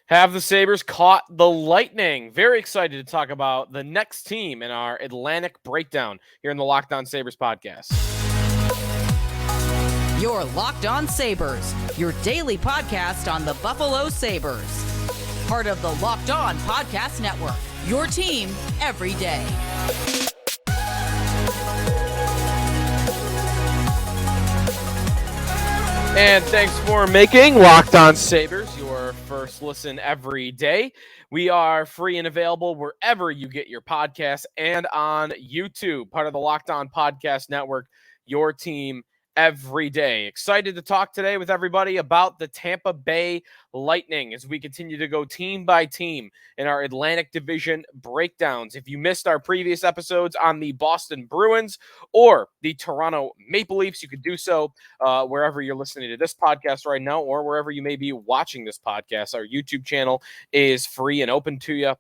Have the Sabres caught the Lightning? Very excited to talk about the next team in our Atlantic breakdown here in the Locked On Sabres podcast. Your Locked On Sabres, your daily podcast on the Buffalo Sabres. Part of the Locked On Podcast Network, your team every day. And thanks for making Locked On Sabres your first listen every day. We are free and available wherever you get your podcasts and on YouTube, part of the Locked On Podcast Network, your team every day. Excited to talk today with everybody about the Tampa Bay Lightning as we continue to go team by team in our Atlantic Division breakdowns. If you missed our previous episodes on the Boston Bruins or the Toronto Maple Leafs, you could do so wherever you're listening to this podcast right now or wherever you may be watching this podcast. Our YouTube channel is free and open to you.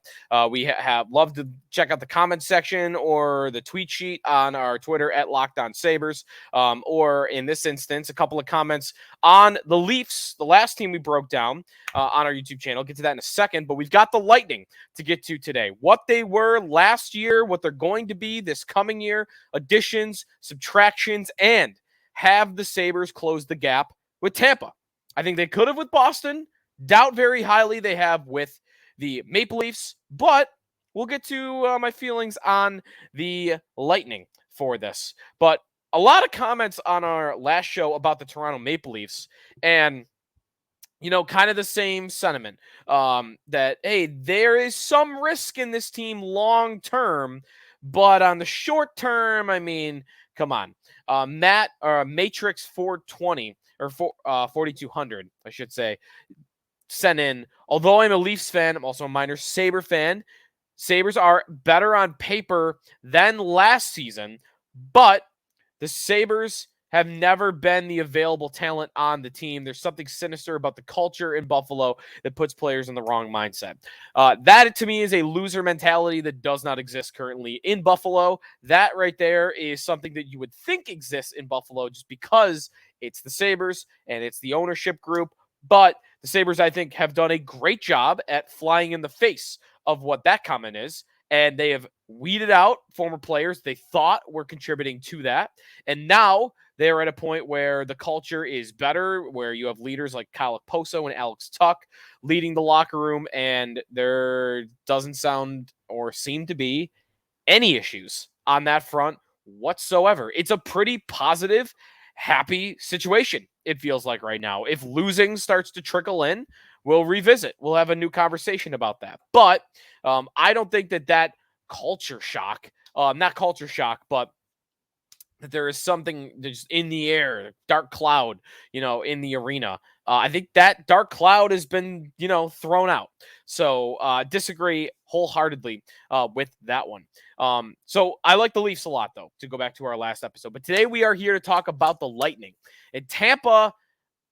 We have loved to check out the comment section or the tweet sheet on our Twitter at Locked On Sabres, or in this instance, a couple of comments on the Leafs, the last team we broke down on our YouTube channel. I'll get to that in a second, but we've got the Lightning to get to today. What they were last year, what they're going to be this coming year, additions, subtractions, and have the Sabres close the gap with Tampa. I think they could have with Boston. Doubt very highly they have with the Maple Leafs, but we'll get to my feelings on the Lightning for this. But a lot of comments on our last show about the Toronto Maple Leafs, and kind of the same sentiment that, hey, there is some risk in this team long term, but on the short term, I mean, come on. Matrix 420 or 4200, I should say, sent in. Although I'm a Leafs fan, I'm also a minor Sabre fan. Sabres are better on paper than last season, but the Sabres have never been the available talent on the team. There's something sinister about the culture in Buffalo that puts players in the wrong mindset. That, to me, is a loser mentality that does not exist currently in Buffalo. That right there is something that you would think exists in Buffalo just because it's the Sabres and it's the ownership group. But the Sabres, I think, have done a great job at flying in the face of what that comment is. And they have weeded out former players they thought were contributing to that. And now they're at a point where the culture is better, where you have leaders like Kyle Poso and Alex Tuck leading the locker room, and there doesn't sound or seem to be any issues on that front whatsoever. It's a pretty positive, happy situation, it feels like right now. If losing starts to trickle in, we'll revisit. We'll have a new conversation about that. But I don't think that culture shock, not culture shock, but that there is something just in the air, dark cloud, in the arena. I think that dark cloud has been, thrown out. So disagree wholeheartedly with that one. So I like the Leafs a lot, though, to go back to our last episode. But today we are here to talk about the Lightning. And Tampa,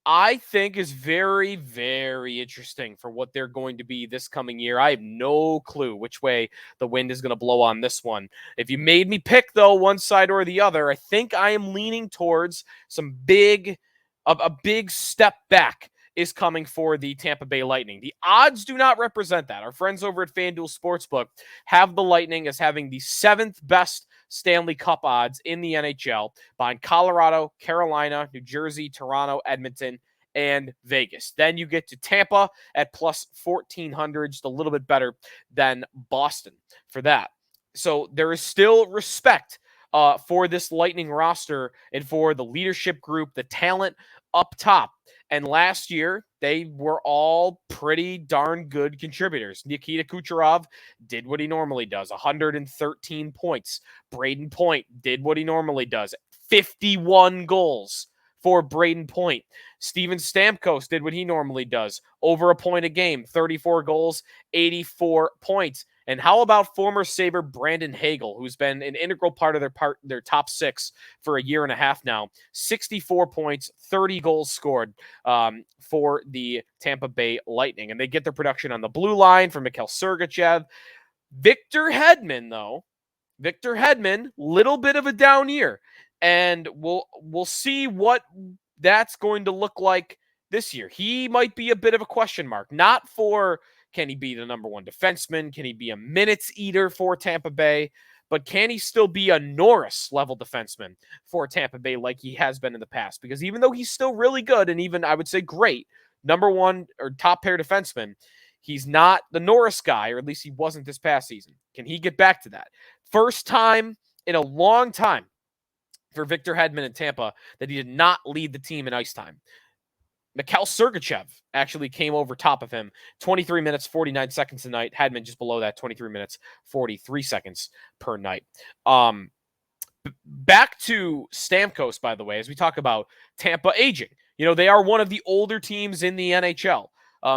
I think, is very, very interesting for what they're going to be this coming year. I have no clue which way the wind is going to blow on this one. If you made me pick, though, one side or the other, I think I am leaning towards a big step back is coming for the Tampa Bay Lightning. The odds do not represent that. Our friends over at FanDuel Sportsbook have the Lightning as having the 7th best Stanley Cup odds in the NHL behind Colorado, Carolina, New Jersey, Toronto, Edmonton, and Vegas. Then you get to Tampa at plus 1,400, just a little bit better than Boston for that. So there is still respect for this Lightning roster and for the leadership group, the talent up top. And last year, they were all pretty darn good contributors. Nikita Kucherov did what he normally does, 113 points. Braden Point did what he normally does, 51 goals for Braden Point. Steven Stamkos did what he normally does, over a point a game, 34 goals, 84 points. And how about former Sabre Brandon Hagel, who's been an integral part of their top 6 for a year and a half now? 64 points, 30 goals scored for the Tampa Bay Lightning. And they get their production on the blue line from Mikhail Sergachev. Victor Hedman, though. Victor Hedman, little bit of a down year. And we'll see what that's going to look like this year. He might be a bit of a question mark, not for can he be the number one defenseman? Can he be a minutes eater for Tampa Bay? But can he still be a Norris level defenseman for Tampa Bay like he has been in the past? Because even though he's still really good and even I would say great, number one or top pair defenseman, he's not the Norris guy, or at least he wasn't this past season. Can he get back to that? First time in a long time for Victor Hedman in Tampa that he did not lead the team in ice time. Mikhail Sergachev actually came over top of him. 23 minutes, 49 seconds a night. Hedman just below that, 23 minutes, 43 seconds per night. Back to Stamkos, by the way, as we talk about Tampa aging. They are one of the older teams in the NHL.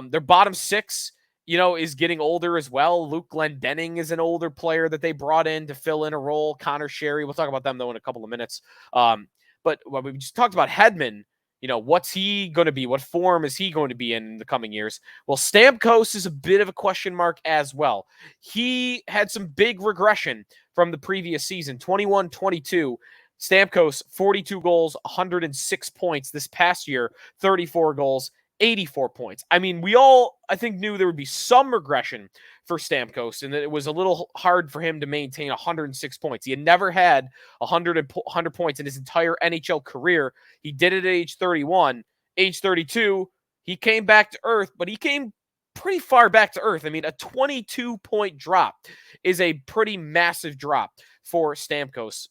Their bottom six, is getting older as well. Luke Glendening is an older player that they brought in to fill in a role. Connor Sherry, we'll talk about them, though, in a couple of minutes. But we just talked about Hedman. What's he going to be? What form is he going to be in the coming years? Well, Stamkos is a bit of a question mark as well. He had some big regression from the previous season, 21-22. Stamkos, 42 goals, 106 points. This past year, 34 goals, 84 points. I mean, we all, I think, knew there would be some regression for Stamkos and that it was a little hard for him to maintain 106 points. He had never had 100 points in his entire NHL career. He did it at age 31. Age 32, he came back to earth, but he came pretty far back to earth. I mean, a 22-point drop is a pretty massive drop for Stamkos.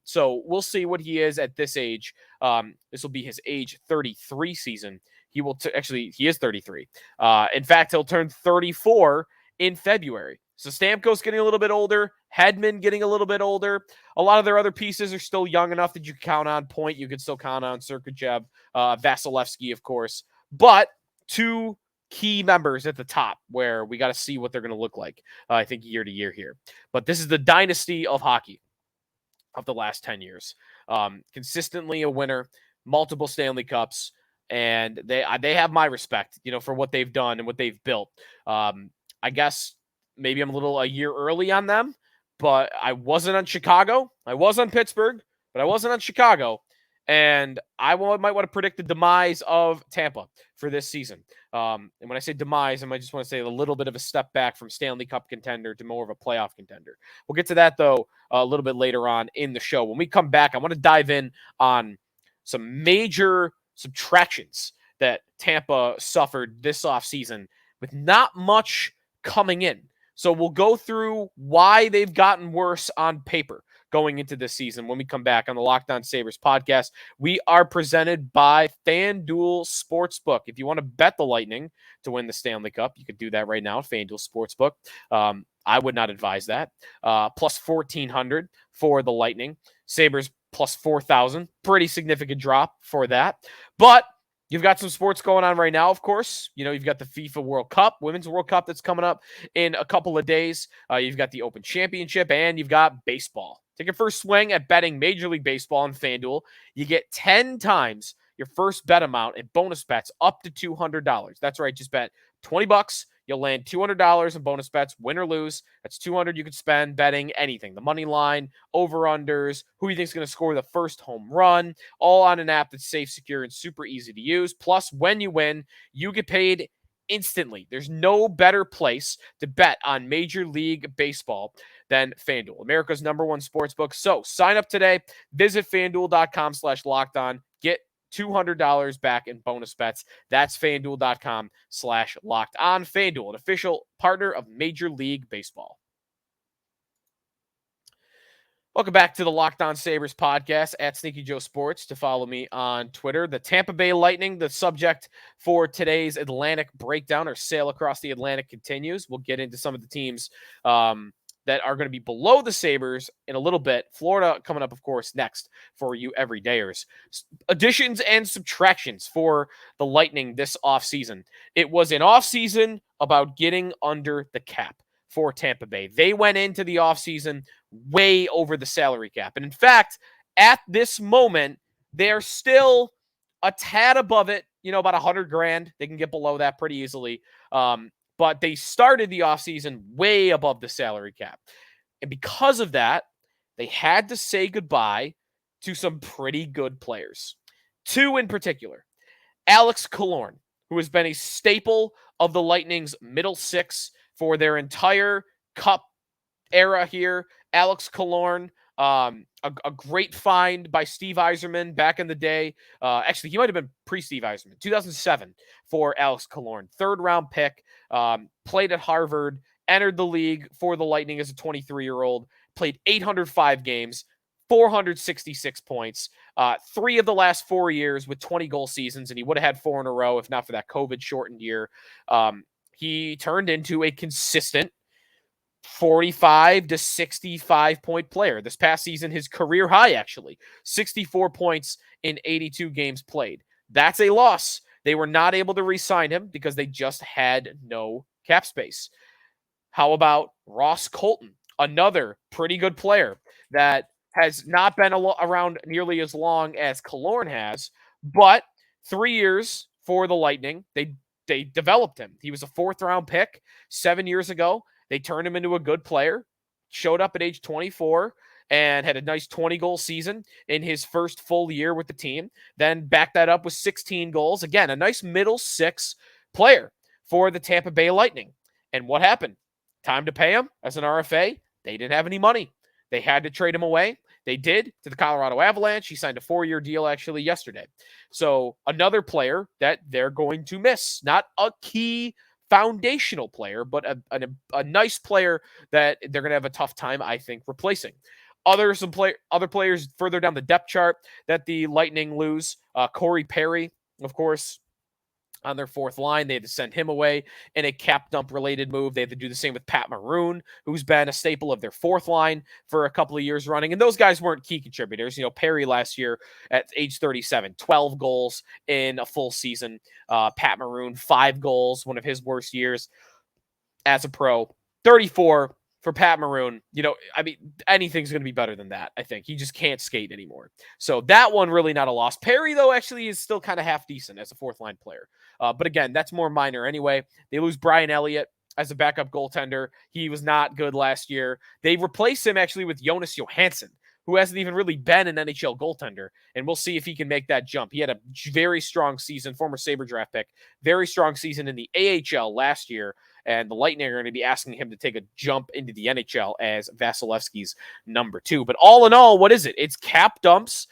So we'll see what he is at this age. This will be his age 33 season. He will actually, he is 33. In fact, he'll turn 34 in February. So Stamkos getting a little bit older, Hedman getting a little bit older. A lot of their other pieces are still young enough that you can count on. Point, you could still count on Sergachev, Vasilevsky, of course. But two key members at the top where we got to see what they're going to look like, I think, year to year here. But this is the dynasty of hockey of the last 10 years. Consistently a winner, multiple Stanley Cups. And they have my respect, for what they've done and what they've built. I guess maybe I'm a year early on them, but I wasn't on Chicago. I was on Pittsburgh, but I wasn't on Chicago. And I might want to predict the demise of Tampa for this season. And when I say demise, I might just want to say a little bit of a step back from Stanley Cup contender to more of a playoff contender. We'll get to that, though, a little bit later on in the show. When we come back, I want to dive in on some major subtractions that Tampa suffered this offseason with not much coming in. So we'll go through why they've gotten worse on paper going into this season when we come back on the Locked On Sabres podcast. We are presented by FanDuel Sportsbook. If you want to bet the Lightning to win the Stanley Cup, you could do that right now, FanDuel Sportsbook. I would not advise that. Plus 1,400 for the Lightning. Sabres plus 4,000. Pretty significant drop for that. But you've got some sports going on right now, of course. You've got the FIFA World Cup, Women's World Cup that's coming up in a couple of days. You've got the Open Championship, and you've got baseball. Take your first swing at betting Major League Baseball on FanDuel. You get 10 times your first bet amount in bonus bets up to $200. That's right. Just bet $20. You'll land $200 in bonus bets, win or lose. That's $200 you could spend betting anything. The money line, over-unders, who you think is going to score the first home run, all on an app that's safe, secure, and super easy to use. Plus, when you win, you get paid instantly. There's no better place to bet on Major League Baseball than FanDuel, America's #1 sportsbook. So sign up today. Visit FanDuel.com/lockedon. Get $200 back in bonus bets. That's FanDuel.com/locked on. FanDuel, an official partner of Major League Baseball. Welcome back to the Locked On Sabres podcast at Sneaky Joe Sports. To follow me on Twitter, the Tampa Bay Lightning, the subject for today's Atlantic breakdown or sail across the Atlantic continues. We'll get into some of the teams that are going to be below the Sabres in a little bit. Florida coming up, of course, next for you everydayers. Additions and subtractions for the Lightning this offseason. It was an offseason about getting under the cap for Tampa Bay. They went into the offseason way over the salary cap. And in fact, at this moment, they're still a tad above it, about $100,000. They can get below that pretty easily. But they started the offseason way above the salary cap. And because of that, they had to say goodbye to some pretty good players. Two in particular. Alex Killorn, who has been a staple of the Lightning's middle six for their entire Cup era here. Alex Killorn, a great find by Steve Yzerman back in the day. Actually, he might have been pre-Steve Yzerman, 2007 for Alex Killorn. Third-round pick, played at Harvard, entered the league for the Lightning as a 23-year-old, played 805 games, 466 points, 3 of the last 4 years with 20-goal seasons, and he would have had 4 in a row if not for that COVID-shortened year. He turned into a consistent 45 to 65 point player. This past season, his career high, actually, 64 points in 82 games played. That's a loss. They were not able to re-sign him because they just had no cap space. How about Ross Colton, another pretty good player that has not been around nearly as long as Killorn has, but 3 years for the Lightning. They developed him. He was a 4th-round pick 7 years ago. They turned him into a good player, showed up at age 24, and had a nice 20-goal season in his first full year with the team. Then backed that up with 16 goals. Again, a nice middle six player for the Tampa Bay Lightning. And what happened? Time to pay him as an RFA. They didn't have any money. They had to trade him away. They did to the Colorado Avalanche. He signed a 4-year deal actually yesterday. So another player that they're going to miss. Not a key foundational player, but a nice player that they're going to have a tough time, I think, replacing. Other players further down the depth chart that the Lightning lose. Corey Perry, of course, on their 4th line. They had to send him away in a cap dump related move. They had to do the same with Pat Maroon, who's been a staple of their 4th line for a couple of years running. And those guys weren't key contributors. Perry last year at age 37, 12 goals in a full season. Pat Maroon, 5 goals, one of his worst years as a pro. 34 for Pat Maroon. Anything's going to be better than that, I think. He just can't skate anymore. So that one really not a loss. Perry, though, actually is still kind of half decent as a 4th-line player. But again, that's more minor anyway. They lose Brian Elliott as a backup goaltender. He was not good last year. They replaced him actually with Jonas Johansson, who hasn't even really been an NHL goaltender. And we'll see if he can make that jump. He had a very strong season, former Sabre draft pick, very strong season in the AHL last year. And the Lightning are going to be asking him to take a jump into the NHL as Vasilevsky's number 2. But all in all, what is it? It's cap dumps.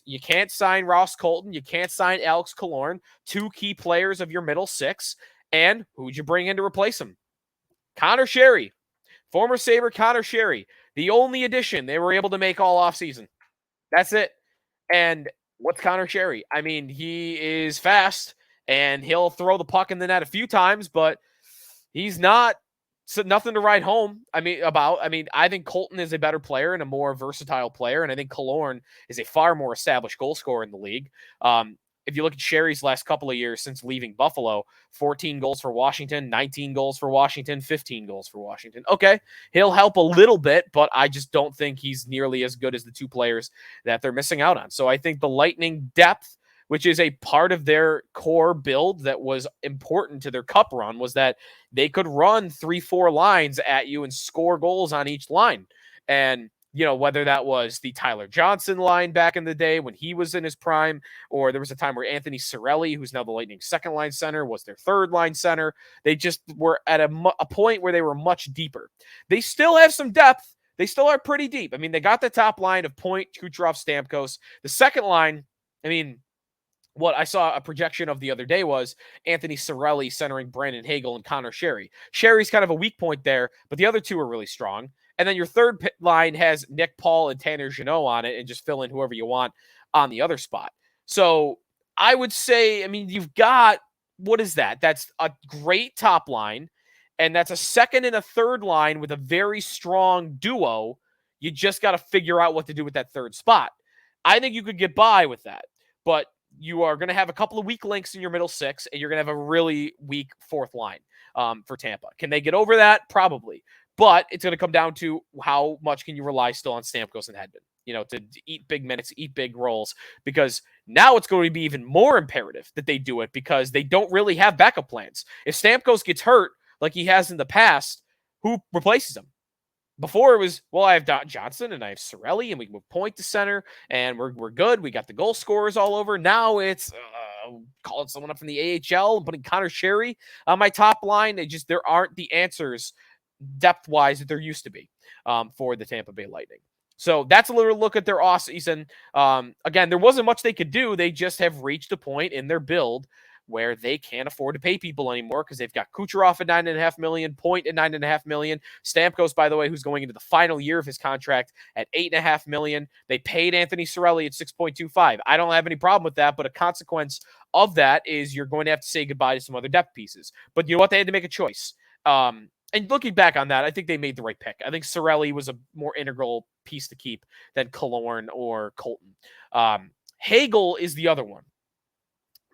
You can't sign Ross Colton. You can't sign Alex Killorn, 2 key players of your middle six. And who'd you bring in to replace him? Connor Sherry, former Sabre Connor Sherry, the only addition they were able to make all offseason. That's it. And what's Connor Sherry? He is fast, and he'll throw the puck in the net a few times, but he's nothing to write home about. I think Colton is a better player and a more versatile player, and I think Killorn is a far more established goal scorer in the league. If you look at Sherry's last couple of years since leaving Buffalo, 14 goals for Washington, 19 goals for Washington, 15 goals for Washington. Okay, he'll help a little bit, but I just don't think he's nearly as good as the 2 players that they're missing out on. So I think the Lightning depth, which is a part of their core build that was important to their Cup run, was that they could run 3-4 lines at you and score goals on each line. And whether that was the Tyler Johnson line back in the day when he was in his prime, or there was a time where Anthony Cirelli, who's now the Lightning 2nd-line center, was their 3rd-line center. They just were at a point where they were much deeper. They still have some depth. They still are pretty deep. They got the top line of Point, Kucherov, Stamkos. The 2nd line, what I saw a projection of the other day was Anthony Cirelli centering Brandon Hagel and Connor Sherry. Sherry's kind of a weak point there, but the other 2 are really strong. And then your 3rd line has Nick Paul and Tanner Jeannot on it, and just fill in whoever you want on the other spot. So I would say, you've got, what is that? That's a great top line, and that's a 2nd and a 3rd line with a very strong duo. You just got to figure out what to do with that 3rd spot. I think you could get by with that, but you are going to have a couple of weak links in your middle six, and you're going to have a really weak 4th line for Tampa. Can they get over that? Probably. But it's going to come down to how much can you rely still on Stamkos and Hedman, to eat big minutes, eat big roles, because now it's going to be even more imperative that they do it because they don't really have backup plans. If Stamkos gets hurt like he has in the past, who replaces him? Before it was, I have Johnson and I have Cirelli and we move Point to center and we're good. We got the goal scorers all over. Now it's, calling someone up from the AHL and putting Connor Sherry on my top line. There aren't the answers depth-wise that there used to be for the Tampa Bay Lightning. So that's a little look at their offseason. Again, there wasn't much they could do. They just have reached a point in their build where they can't afford to pay people anymore because they've got Kucherov at $9.5 million, Point at $9.5 million, Stamkos, by the way, who's going into the final year of his contract at $8.5 million. They paid Anthony Cirelli at $6.25. I don't have any problem with that, but a consequence of that is you're going to have to say goodbye to some other depth pieces. But you know what? They had to make a choice. And looking back on that, I think they made the right pick. I think Cirelli was a more integral piece to keep than Killorn or Colton. Hagel is the other one.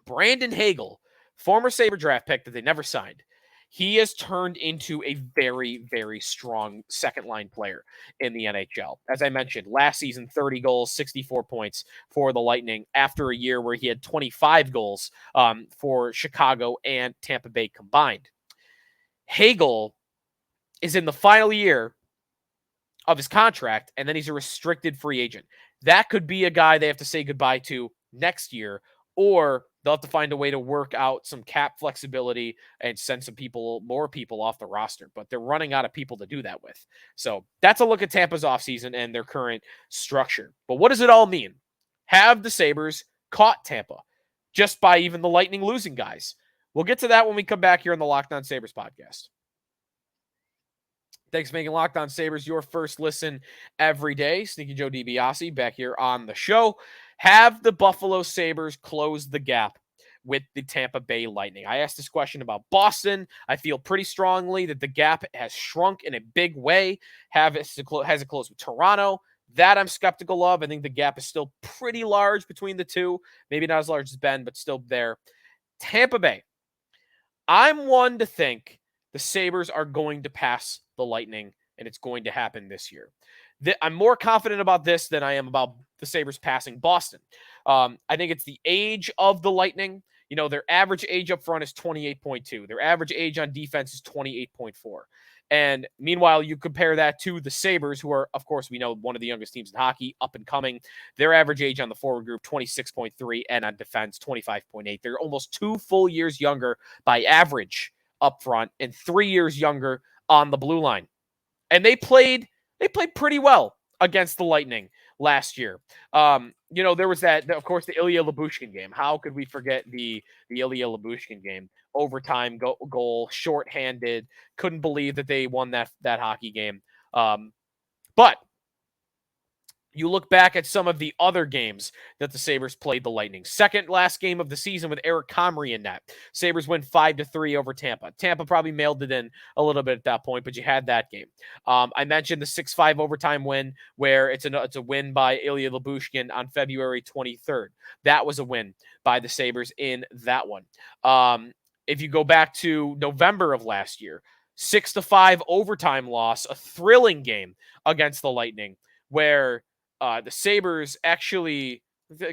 Brandon Hagel, former Sabre draft pick that they never signed. He has turned into a very, very strong second-line player in the NHL. As I mentioned, last season, 30 goals, 64 points for the Lightning after a year where he had 25 goals for Chicago and Tampa Bay combined. Hagel is in the final year of his contract, and then he's a restricted free agent. That could be a guy they have to say goodbye to next year, or they'll have to find a way to work out some cap flexibility and send more people off the roster. But they're running out of people to do that with. So that's a look at Tampa's offseason and their current structure. But what does it all mean? Have the Sabres caught Tampa just by even the Lightning losing guys? We'll get to that when we come back here on the Locked On Sabres podcast. Thanks for making Locked On Sabres your first listen every day. Sneaky Joe DiBiase back here on the show. Have the Buffalo Sabres close the gap with the Tampa Bay Lightning? I asked this question about Boston. I feel pretty strongly that the gap has shrunk in a big way. Has it closed with Toronto? That I'm skeptical of. I think the gap is still pretty large between the two. Maybe not as large as Ben, but still there. Tampa Bay. I'm one to think the Sabres are going to pass the Lightning, and it's going to happen this year. I'm more confident about this than I am about the Sabres passing Boston. I think it's the age of the Lightning. You know, their average age up front is 28.2. Their average age on defense is 28.4. And meanwhile, you compare that to the Sabres, who are, of course, we know one of the youngest teams in hockey, up and coming. Their average age on the forward group, 26.3, and on defense, 25.8. They're almost 2 full years younger by average up front and 3 years younger on the blue line. And they played pretty well against the Lightning last year. There was that, of course, the Ilya Lyubushkin game. How could we forget the Ilya Lyubushkin game? Overtime goal, shorthanded. Couldn't believe that they won that hockey game. But you look back at some of the other games that the Sabres played the Lightning. Second last game of the season with Eric Comrie in net. Sabres win 5-3 over Tampa. Tampa probably mailed it in a little bit at that point, but you had that game. I mentioned the 6-5 overtime win where it's a win by Ilya Lyubushkin on February 23rd. That was a win by the Sabres in that one. If you go back to November of last year, 6-5 overtime loss, a thrilling game against the Lightning where the Sabres actually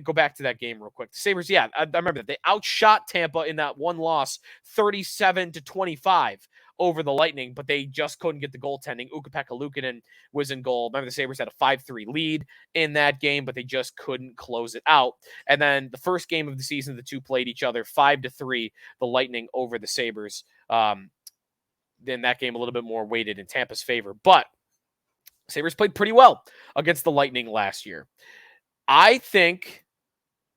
go back to that game real quick. The Sabres, I remember that. They outshot Tampa in that one loss 37-25 over the Lightning, but they just couldn't get the goaltending. Ukko-Pekka Luukkonen was in goal. Remember, the Sabres had a 5-3 lead in that game, but they just couldn't close it out. And then the first game of the season, the two played each other 5-3, the Lightning over the Sabres. Then that game a little bit more weighted in Tampa's favor. But Sabres played pretty well against the Lightning last year. I think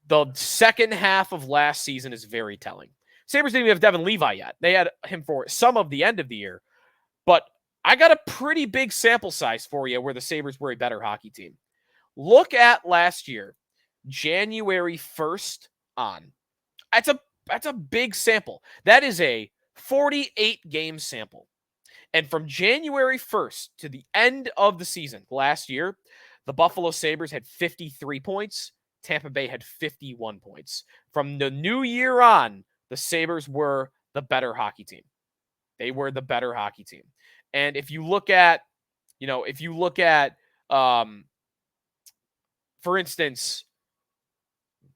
the second half of last season is very telling. Sabres didn't even have Devin Levi yet. They had him for some of the end of the year. But I got a pretty big sample size for you where the Sabres were a better hockey team. Look at last year, January 1st on. That's a big sample. That is a 48-game sample. And from January 1st to the end of the season last year, the Buffalo Sabres had 53 points. Tampa Bay had 51 points. From the new year on, the Sabres were the better hockey team. They were the better hockey team. And if you look at, for instance,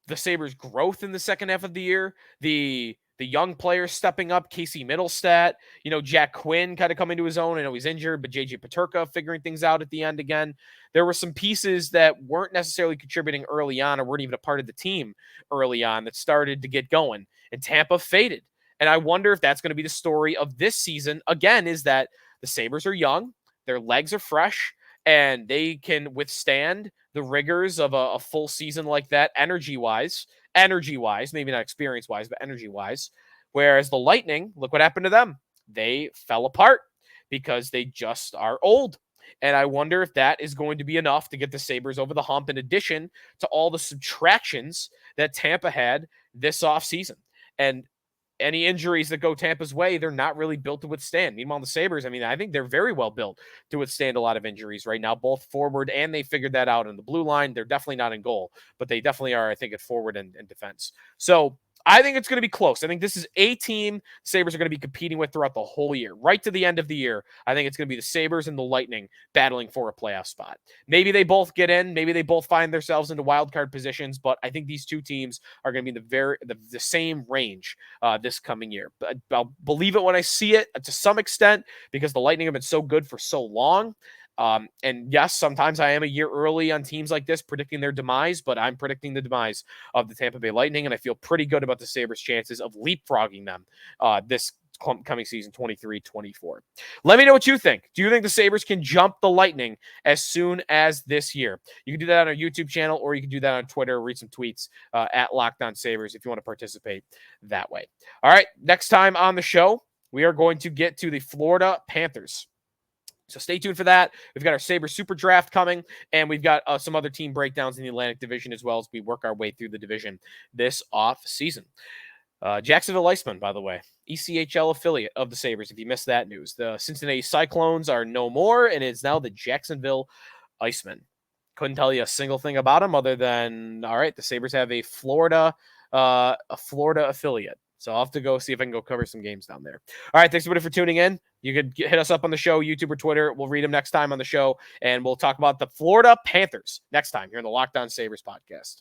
the Sabres' growth in the second half of the year, the the young players stepping up, Casey Middlestat, Jack Quinn kind of coming to his own. I know he's injured, but JJ Peterka figuring things out at the end again. There were some pieces that weren't necessarily contributing early on or weren't even a part of the team early on that started to get going, and Tampa faded. And I wonder if that's going to be the story of this season again, is that the Sabres are young, their legs are fresh, and they can withstand the rigors of a full season like that energy-wise, maybe not experience-wise, but energy-wise. Whereas the Lightning, look what happened to them. They fell apart because they just are old. And I wonder if that is going to be enough to get the Sabres over the hump, in addition to all the subtractions that Tampa had this offseason. And any injuries that go Tampa's way, they're not really built to withstand. Meanwhile, the Sabres, I think they're very well built to withstand a lot of injuries right now, both forward, and they figured that out in the blue line. They're definitely not in goal, but they definitely are, I think, at forward and defense. So I think it's going to be close. I think this is a team the Sabres are going to be competing with throughout the whole year. Right to the end of the year, I think it's going to be the Sabres and the Lightning battling for a playoff spot. Maybe they both get in. Maybe they both find themselves into wild card positions, but I think these two teams are going to be in the same range this coming year. But I'll believe it when I see it to some extent, because the Lightning have been so good for so long. And yes, sometimes I am a year early on teams like this predicting their demise, but I'm predicting the demise of the Tampa Bay Lightning, and I feel pretty good about the Sabres' chances of leapfrogging them this coming season 23-24. Let me know what you think. Do you think the Sabres can jump the Lightning as soon as this year? You can do that on our YouTube channel, or you can do that on Twitter, read some tweets at Locked On Sabres if you want to participate that way. All right, next time on the show, we are going to get to the Florida Panthers. So stay tuned for that. We've got our Sabres Super Draft coming, and we've got some other team breakdowns in the Atlantic Division as well as we work our way through the division this off season. Jacksonville Icemen, by the way, ECHL affiliate of the Sabres, if you missed that news. The Cincinnati Cyclones are no more, and it's now the Jacksonville Icemen. Couldn't tell you a single thing about them other than, all right, the Sabres have a Florida affiliate. So I'll have to go see if I can go cover some games down there. All right, thanks everybody for tuning in. You could hit us up on the show, YouTube or Twitter. We'll read them next time on the show, and we'll talk about the Florida Panthers next time here on the Locked On Sabres podcast.